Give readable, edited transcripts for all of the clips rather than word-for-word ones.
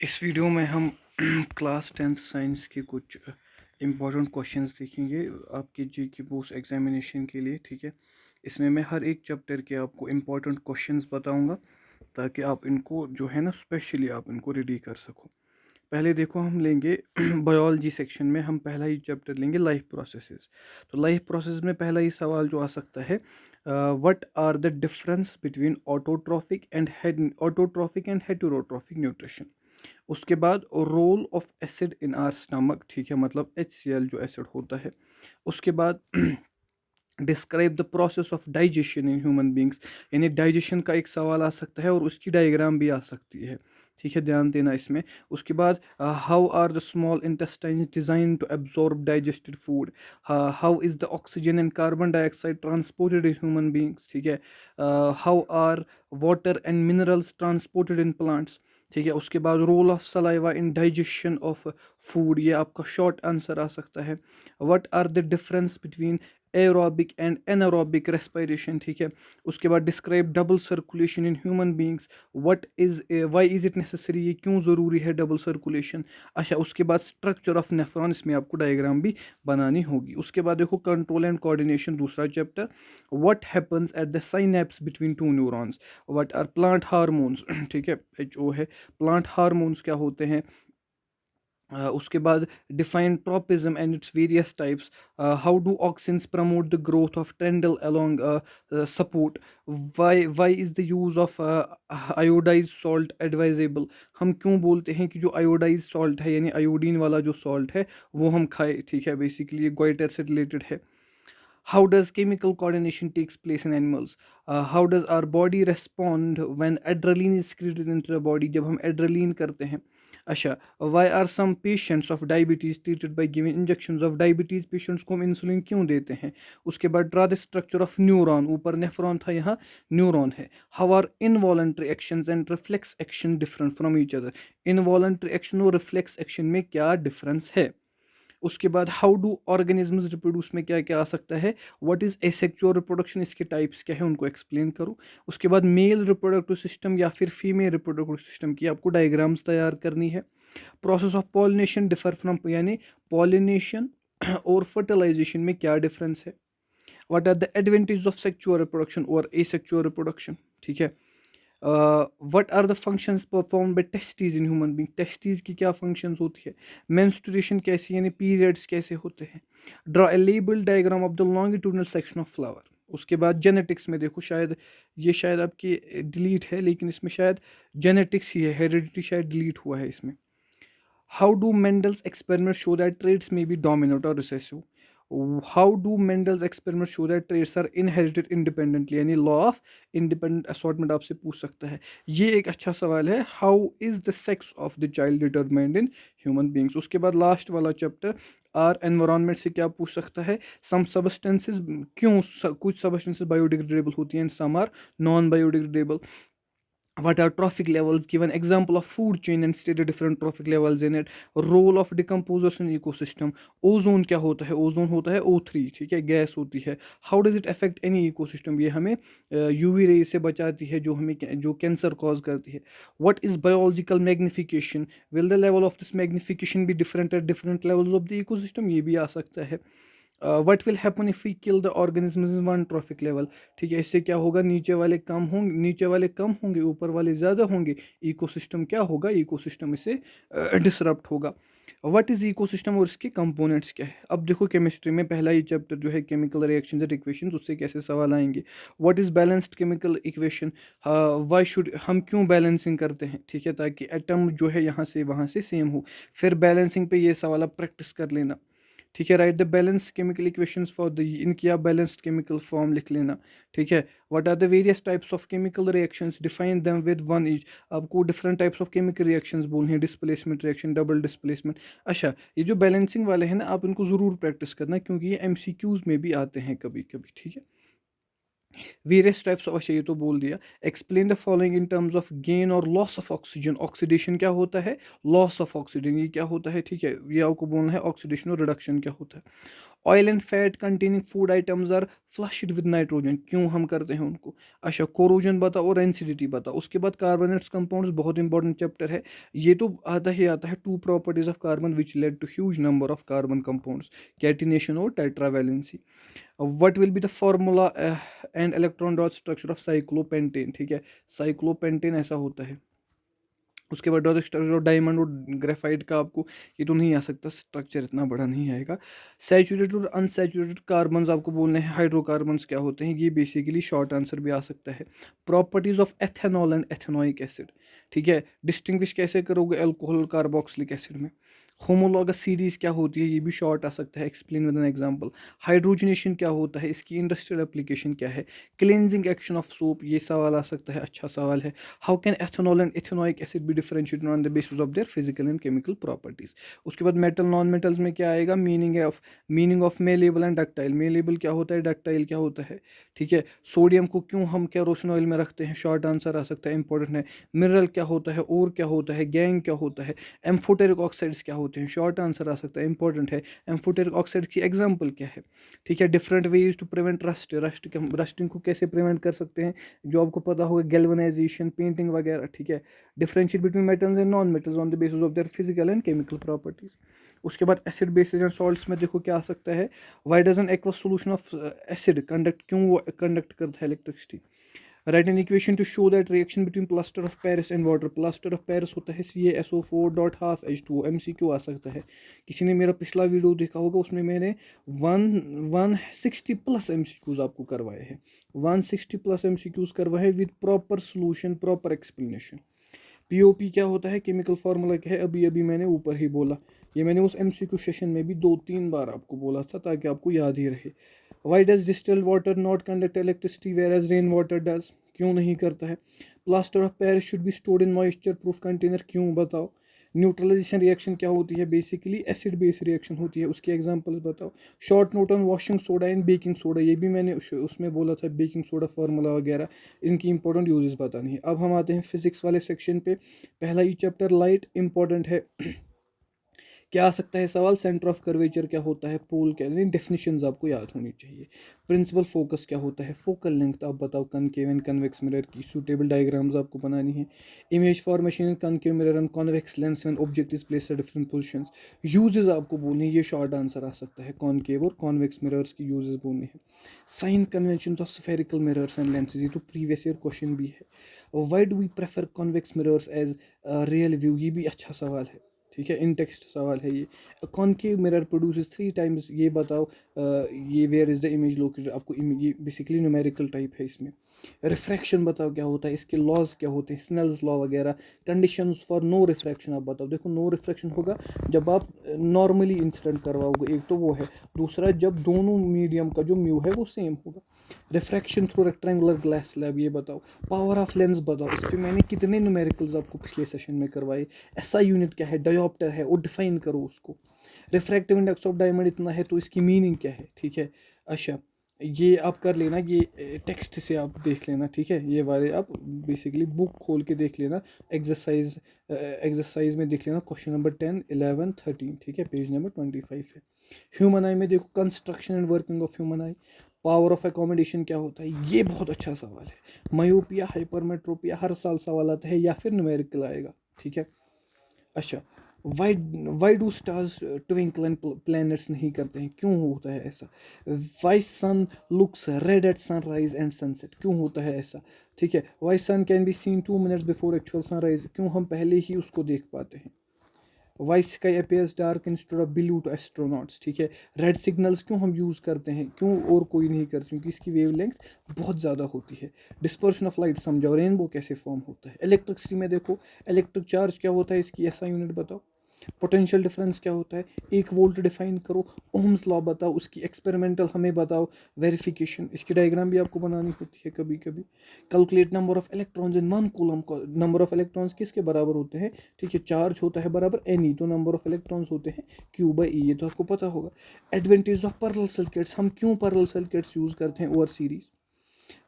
इस वीडियो में हम क्लास 10th साइंस के कुछ इम्पोर्टेंट क्वेश्चंस देखेंगे आपके जी की पोस्ट एग्जामिनेशन के लिए। ठीक है, इसमें मैं हर एक चैप्टर के आपको इम्पोर्टेंट क्वेश्चंस बताऊंगा ताकि आप इनको जो है ना स्पेशली आप इनको रेडी कर सको। पहले देखो हम लेंगे बायोलॉजी सेक्शन में हम पहला ही चैप्टर लेंगे लाइफ प्रोसेसेस। तो लाइफ प्रोसेस में पहला ही सवाल जो आ सकता है, what are the difference between autotrophic and heterotrophic nutrition. उसके बाद role of acid in our stomach, ठीक है, मतलब HCl जो एसिड होता है। उसके बाद describe the process of digestion in human beings, यानी डाइजेशन का एक सवाल आ सकता है और उसकी डायग्राम भी आ सकती है। ठीक है, ध्यान देना इसमें। उसके बाद how are the small intestines design to absorb digested food, how is the oxygen and carbon dioxide transported in human beings. ठीक है, how are water and minerals transported in plants. ठीक है, उसके बाद role of saliva in digestion of food, ये आपका short answer आ सकता है। What are the difference between aerobic and anaerobic respiration. ठीक है, उसके बाद describe double circulation in human beings, what is why is it necessary, ये क्यों ज़रूरी है डबल सर्कुलेशन। अच्छा, उसके बाद स्ट्रक्चर ऑफ नेफ्रॉन, इसमें आपको डायग्राम भी बनानी होगी। उसके बाद देखो कंट्रोल एंड कोऑर्डिनेशन दूसरा chapter, what happens at the synapse between two neurons, what are plant hormones. ठीक है, HO है, प्लांट हार्मोन्स क्या होते हैं। उसके बाद define tropism and its various types, how do auxins promote the growth of tendril along support, why is the use of iodised salt advisable, हम क्यों बोलते हैं कि जो आयोडाइज सॉल्ट है यानी आयोडीन वाला जो सॉल्ट है वो हम खाए। ठीक है, बेसिकली ये गोइटर से रिलेटेड है। How does chemical coordination takes place in animals? How does our body respond when adrenaline is secreted into the body, जब हम adrenaline करते हैं। अच्छा, why are some patients of diabetes treated by giving injections of diabetes patients को हम insulin क्यों देते हैं। उसके बाद draw the structure of neuron, ऊपर नेफ्रॉन था यहाँ न्यूरॉन है। how are involuntary actions and reflex action different from each other, involuntary action और reflex action में क्या difference है। उसके बाद हाउ डू ऑर्गेनिजम्स रिप्रोड्यूस में क्या क्या आ सकता है, व्हाट इज एसेक्सुअल रिप्रोडक्शन, इसके टाइप्स क्या है उनको एक्सप्लेन करो। उसके बाद मेल रिप्रोडक्टिव सिस्टम या फिर फीमेल रिप्रोडक्टिव सिस्टम की आपको डायग्राम्स तैयार करनी है। Process of pollination differ from, यानी पॉलिनेशन और फर्टिलाइजेशन में क्या डिफरेंस है। What are the advantage of sexual reproduction और एसेक्सुअल रिप्रोडक्शन। ठीक है, what are the functions perform by testes in human being, testes की क्या फंक्शंस होती है। मेंस्ट्रुएशन कैसी, यानी पीरियड्स कैसे होते हैं। Draw a label diagram of the longitudinal section of flower. उसके बाद जेनेटिक्स में देखो, शायद ये शायद आपकी डिलीट है लेकिन इसमें शायद जेनेटिक्स ही है, हेरिडिटी शायद डिलीट हुआ है इसमें। How do Mendel's experiment show that traits may be dominant और recessive. How do Mendel's experiment show that traits are inherited independently, यानी लॉ ऑफ इंडिपेंडेंट असॉर्टमेंट आपसे पूछ सकता है। ये एक अच्छा सवाल है, how is the sex of the child determined in human beings. उसके बाद लास्ट वाला चैप्टर आर एनवायरमेंट से क्या पूछ सकता है, सम सबस्टेंसेस क्यों कुछ सबस्टेंसेस बायोडिग्रेडेबल होती हैं, some are non biodegradable. what are trophic levels, give an example of food chain and state the different trophic levels in it, role of decomposers in ecosystem, ozone क्या होता है, ozone होता है O3, ठीक है, gas होती है। How does it affect any ecosystem, ये हमें UV रे से बचाती है जो हमें जो कैंसर कॉज करती है। What is biological magnification, will the level of this magnification be different at different levels of the ecosystem, ये भी आ सकता है। What will happen if we kill the organism in one trophic level, ठीक है, इससे क्या होगा, नीचे वाले कम होंगे, नीचे वाले कम होंगे, ऊपर वाले ज़्यादा होंगे, इकोसिस्टम क्या होगा, इकोसिस्टम इससे डिसरप्ट होगा। व्हाट इज इकोसिस्टम और इसके कंपोनेंट्स क्या है। अब देखो केमिस्ट्री में पहला ही चैप्टर जो है केमिकल रिएक्शंस एंड इक्वेशंस, उससे कैसे सवाल आएंगे। What is balanced chemical equation, why should, हम क्यों बैलेंसिंग करते हैं, ठीक है, ताकि एटम जो है यहाँ से वहाँ से सेम हो। फिर बैलेंसिंग पे ये सवाल आप प्रैक्टिस कर लेना। ठीक है, write the balance chemical equations for the, इनकी आप बैलेंस्ड केमिकल फॉर्म लिख लेना। ठीक है, what are the various types of chemical reactions, define them with one each, आपको different types of chemical reactions बोलने हैं, डिस्प्लेसमेंट रिएक्शन, डबल डिस्प्लेसमेंट। अच्छा, ये जो बैलेंसिंग वाले हैं ना, आप इनको ज़रूर प्रैक्टिस करना क्योंकि ये MCQs में भी आते हैं कभी कभी। ठीक है, वेरियस टाइप्स ऑफ, अच्छा ये तो बोल दिया। Explain the following in terms of gain और लॉस ऑफ ऑक्सीजन, ऑक्सीडेशन क्या होता है, लॉस ऑफ ऑक्सीजन ये क्या होता है। ठीक है, ये आपको बोलना है, ऑक्सीडेशन और रिडक्शन क्या होता है। Oil and fat containing food items are flushed with nitrogen, क्यों हम करते हैं उनको। अच्छा, कोरोजन बताओ और रेंसिडिटी बताओ। उसके बाद कार्बोनेट्स कंपाउंड्स, बहुत इंपॉर्टेंट चैप्टर है ये तो आता ही आता है। Two properties of carbon which lead to huge number of carbon compounds, catenation और tetravalency. What will be the formula and electron dot structure of cyclopentane, ठीक है, साइक्लोपेंटेन ऐसा होता है। उसके बाद डॉट स्ट्रक्चर ऑफ डायमंड और ग्रेफाइट का आपको ये तो नहीं आ सकता, स्ट्रक्चर इतना बड़ा नहीं आएगा। सैचुरेटेड और अनसैचुरेटेड कार्बन्स आपको बोलने हैं, हाइड्रोकार्बन्स क्या होते हैं, ये बेसिकली शॉर्ट आंसर भी आ सकता है। Properties of ethanol and ethanoic acid, ठीक है, डिस्टिंग्विश कैसे करोगे अल्कोहल कार्बोक्सिलिक एसिड में। होमोलॉगस सीरीज क्या होती है, ये भी शॉर्ट आ सकता है, explain with an example. Hydrogenation क्या होता है, इसकी इंडस्ट्रियल एप्लीकेशन क्या है। क्लिनजिंग एक्शन ऑफ सोप, ये सवाल आ सकता है, अच्छा सवाल है। How can ethanol and ethanoic acid B differentiated on the basis of their physical and chemical properties. उसके बाद मेटल नॉन मेटल्स में क्या आएगा, meaning of malleable and ductile. Malleable क्या होता है, डक्टाइल क्या होता है, ठीक है। सोडियम को क्यों हम केरोसिन ऑयल में रखते हैं, शॉर्ट आंसर आ सकता है, इंपॉर्टेंट है। मिनरल क्या होता है, और क्या होता है, गैंग क्या होता है। एम्फोटेरिक ऑक्साइड्स क्या होते हैं, शॉर्ट आंसर आ सकता है, इंपॉर्टेंट है। एम्फोटेरिक ऑक्साइड की एग्जांपल क्या है, ठीक है। Different ways to prevent rusting को कैसे प्रिवेंट कर सकते हैं, जो आपको पता होगा, गैल्वेनाइजेशन, पेंटिंग वगैरह, ठीक है। Differentiate between metals and non metals on the basis of their physical and chemical properties. उसके बाद एसिड बेसिस एंड सॉल्ट्स में देखो क्या आ सकता है। Why does an aqueous solution of acid conduct, क्यों वो कंडक्ट करता है electricity. Right an equation two show that reaction between plaster of Paris and water. Plaster of Paris होता है CaSO4 dot half H2O, MCQ आ सकता है। किसी ने मेरा पिछला वीडियो देखा होगा, उसमें मैंने 160 प्लस MCQs आपको करवाए हैं, 160 प्लस MCQs करवाए हैं with proper solution, proper explanation. POP क्या होता है, केमिकल फार्मूला क्या है, अभी अभी मैंने ऊपर ही बोला। ये मैंने उस MCQ सेशन में भी 2-3 बार आपको बोला था, ताकि आपको याद ही रहे। Why does distilled water not conduct electricity whereas rain water does, क्यों नहीं करता है। Plaster of Paris should be stored in moisture proof container, क्यों बताओ। न्यूट्रलाइजेशन रिएक्शन क्या होती है, बेसिकली एसिड बेस रिएक्शन होती है, उसकी एग्जांपल बताओ। Short note on washing soda and baking soda, ये भी मैंने उसमें बोला था, बेकिंग सोडा फार्मूला वगैरह, इनकी इंपॉर्टेंट यूजेस बतानी है। अब हम आते हैं फिजिक्स वाले सेक्शन पे। पहला ही चैप्टर लाइट इंपॉर्टेंट है। क्या आ सकता है सवाल, सेंटर ऑफ कर्वेचर क्या होता है, पोल क्या, नहीं डेफिनेशंस आपको याद होनी चाहिए। प्रिंसिपल फोकस क्या होता है, फोकल लेंथ आप बताओ, कनकेव एंड कन्वेक्स मिरर की सूटेबल डायग्राम्स आपको बनानी है। Image formation in concave mirror and convex lens when object is placed at different positions. Uses आपको बोलने हैं, ये शॉर्ट आंसर आ सकता है, कॉनकेव और कॉन्वेक्स मिरर्स की यूजेस बोलने हैं। Sign convention of spherical mirrors and lenses, ये तो प्रीवियस ईयर क्वेश्चन भी है। Why do we prefer convex mirrors as real view, ये भी अच्छा सवाल है, ठीक है, इन टेक्स्ट सवाल है ये। कॉनकेव मिरर प्रोड्यूसेस 3 टाइम्स, ये बताओ ये where is the image located, आपको ये बेसिकली न्यूमेरिकल टाइप है इसमें। रिफ्रैक्शन बताओ क्या होता है, इसके लॉज क्या होते हैं, स्नेल्स लॉ वगैरह। कंडीशंस फॉर नो रिफ्रैक्शन आप बताओ। देखो नो रिफ्रैक्शन होगा जब आप नॉर्मली इंसिडेंट करवाओगे, एक तो वो है। दूसरा, जब दोनों मीडियम का जो म्यू है वो सेम होगा। Refraction through rectangular glass slab, ये बताओ। पावर ऑफ लेंस बताओ, इस पर मैंने कितने न्यूमेरिकल्स आपको पिछले सेशन में करवाए। SI यूनिट क्या है, डायोप्टर है, वो डिफाइन करो उसको। रिफ्रैक्टिव इंडेक्स ऑफ डायमंड इतना है, तो इसकी मीनिंग क्या है, ठीक है। अच्छा, ये आप कर लेना, ये टेक्स्ट से आप देख लेना, ठीक है, ये वाले आप बेसिकली बुक खोल के देख लेना। एक्सरसाइज में देख लेना, क्वेश्चन नंबर 10, 11, 13, ठीक है, पेज नंबर 25 है। ह्यूमन आई में देखो, construction and working of human I. Power of accommodation क्या होता है, ये बहुत अच्छा सवाल है। मायोपिया, हाइपरमेट्रोपिया, हर साल सवाल आता है, या फिर न्यूमेरिकल आएगा, ठीक है। अच्छा, why why do stars twinkle and planets नहीं करते हैं, क्यों होता है ऐसा। Why sun looks red at sunrise and sunset, क्यों होता है ऐसा, ठीक है। Why sun can be seen 2 minutes before actual sunrise, क्यों हम पहले ही उसको देख पाते हैं। Why sky appears dark instead of blue to astronauts, ठीक है। रेड सिग्नल्स क्यों हम यूज़ करते हैं, क्यों और कोई नहीं करते, क्योंकि इसकी वेवलेंथ बहुत ज़्यादा होती है। डिस्पर्शन ऑफ लाइट समझाओ, रेनबो कैसे फॉर्म होता है। इलेक्ट्रिसिटी में देखो, इलेक्ट्रिक चार्ज क्या होता है, इसकी SI यूनिट बताओ। पोटेंशियल डिफरेंस क्या होता है, 1 वोल्ट डिफाइन करो। ओम्स लॉ बताओ, उसकी एक्सपेरिमेंटल हमें बताओ। वेरिफिकेशन, इसकी डायग्राम भी आपको बनानी होती है कभी कभी। Calculate number of electrons in 1 coulomb का, नंबर ऑफ इलेक्ट्रॉन्स किसके बराबर होते हैं, ठीक है, चार्ज होता है बराबर Ne, तो नंबर ऑफ इलेक्ट्रॉन्स होते हैं Q/E, ये तो आपको पता होगा। एडवांटेज ऑफ पैरेलल सर्किट्स, हम क्यों पैरेलल सर्किट्स यूज करते हैं over series.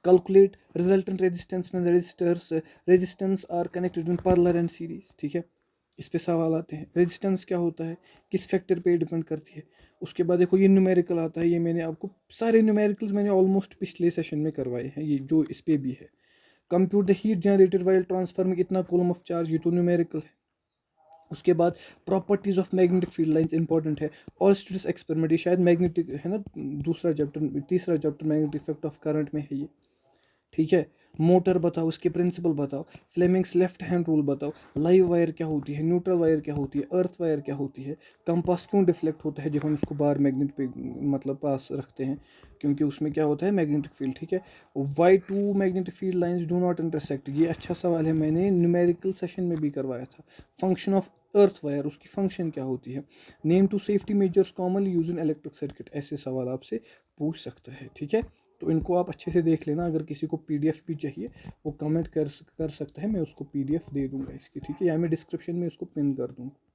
Calculate resultant resistance when the resistors resistance are connected in parallel and series, ठीक है। इस पे सवाल आते हैं। रेजिस्टेंस क्या होता है, किस फैक्टर पे डिपेंड करती है। उसके बाद देखो ये न्यूमेरिकल आता है, ये मैंने आपको सारे न्यूमेरिकल्स मैंने ऑलमोस्ट पिछले सेशन में करवाए हैं, ये जो इस पे भी है। Compute the heat generated while transforming इतना कूलम ऑफ चार्ज, ये तो न्यूमेरिकल है। उसके बाद properties of magnetic field lines important है। ऑल्स्ट्रिस एक्सपेरिमेंट, ये शायद मैग्नेटिक है ना, दूसरा चैप्टर, तीसरा chapter magnetic effect of current में है ये, ठीक है। मोटर बताओ, इसके प्रिंसिपल बताओ। फ्लेमिंग्स लेफ्ट हैंड रूल बताओ। लाइव वायर क्या होती है, न्यूट्रल वायर क्या होती है, अर्थ वायर क्या होती है। कंपास क्यों डिफ्लेक्ट होता है जब हम उसको बार मैग्नेट पे मतलब पास रखते हैं, क्योंकि उसमें क्या होता है मैग्नेटिक फील्ड, ठीक है। Why two magnetic field lines do not intersect, ये अच्छा सवाल है, मैंने न्यूमेरिकल सेशन में भी करवाया था। फंक्शन ऑफ अर्थ वायर, उसकी फंक्शन क्या होती है। Name two safety measures commonly use in electric circuit, ऐसे सवाल आपसे पूछ सकता है, ठीक है। तो इनको आप अच्छे से देख लेना। अगर किसी को पीडीएफ भी चाहिए वो कमेंट कर सकता है, मैं उसको पीडीएफ दे दूंगा इसकी, ठीक है, या मैं डिस्क्रिप्शन में उसको पिन कर दूंगा।